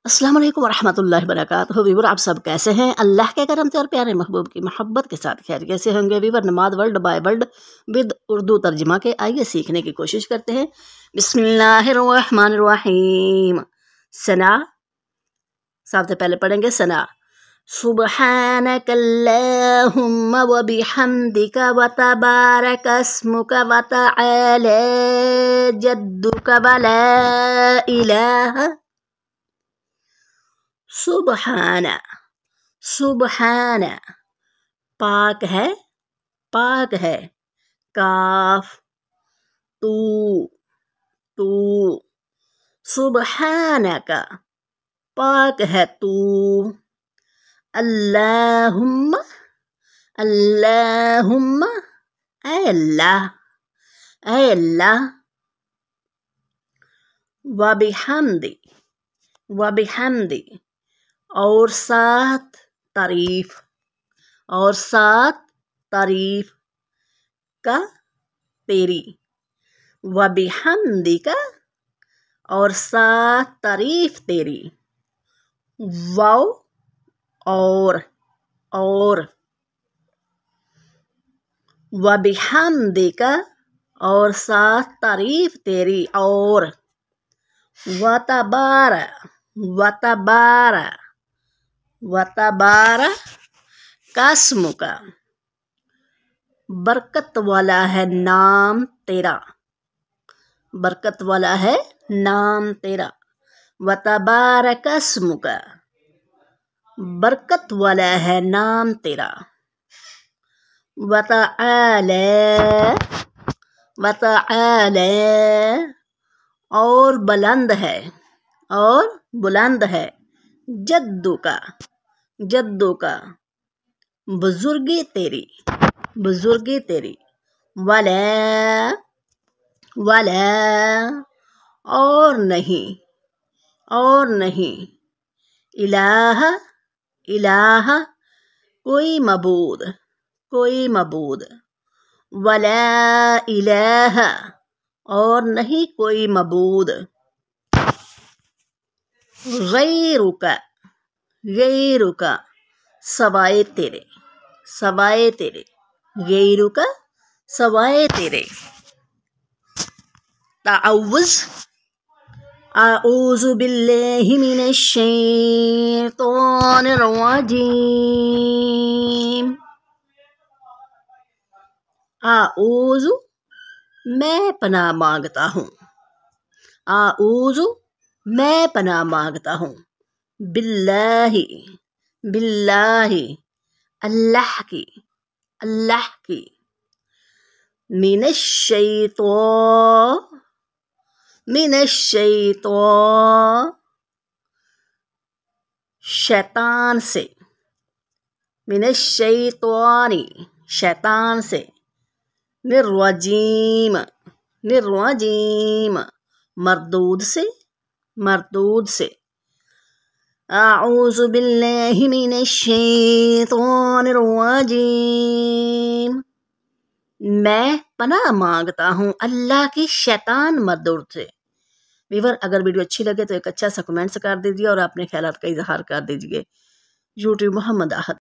अस्सलाम वालेकुम वरहमतुल्लाहि वबरकातुहू। व्यूअर आप सब कैसे हैं? अल्लाह के करम से और प्यारे महबूब की मोहब्बत के साथ खैरियत से होंगे। व्यूअर नमाज world by world with Urdu तर्जुमा के आइए सीखने की कोशिश करते हैं। बिस्मिल्लाहिर्रहमानिर्रहीम। सना, सबसे पहले पढ़ेंगे सना। सुब्हानकल्लाहुम्मा व बिहम्दिका व तबारकस्मुका व तआला जद्दुका व ला इलाहा। सुबहाना, सुबहाना पाक है, पाक है। काफ तू, तू। सुबहानका पाक है तू। अल्लाहुम्मा, अल्लाहुम्मा ऐ अल्लाह, ऐ अल्लाह। व बिहम्दी, व बिहम्दी और साथ तारीफ, और साथ तारीफ का तेरी। व बिहम्दिका और साथ तारीफ तेरी। वाओ और व बिहम्दिका और साथ तारीफ तेरी और। व तबारा, व तबारा, व तबारा कास्मुका बरकत वाला है नाम तेरा, बरकत वाला है नाम तेरा। व तबारकस्मुका बरकत वाला है नाम तेरा। व तआला, व तआला और बुलंद है, और बुलंद है। जद्दू का, जद्दू का बुजुर्गी तेरी, बुजुर्गी तेरी। वला, वला और नहीं, और नहीं। इलाहा, इलाहा कोई मबूद, कोई मबूद। वला इलाहा और नहीं कोई मबूद। गैरुका, गैरुका सवाए तेरे, सवाए तेरे। गैरुका सवाए तेरे। ताउज़, आऊज़ु बिल्लाहि मिनश शैतानिर रजीम। आऊज़ु मैं पनाह मांगता हूँ, आऊज़ु मैं पनाह मांगता हूँ। बिल्लाहि, बिल्लाहि अल्लाह की, अल्लाह की। मिनश शैतान, मिनश शैतान शैतान से। मिनश शैतानी शैतान से। निर्वजीम, निर्वजीम मरदूद से, मरदूद से। आऊज़ु बिल्लाहि मिनश शैतानिर रजीम। मैं पनाह मांगता हूँ अल्लाह की शैतान मरदूद से। व्यूअर अगर वीडियो अच्छी लगे तो एक अच्छा सा कमेंट्स कर दीजिए और अपने ख्यालात का इजहार कर दीजिए। यूट्यूब मोहम्मद आहद।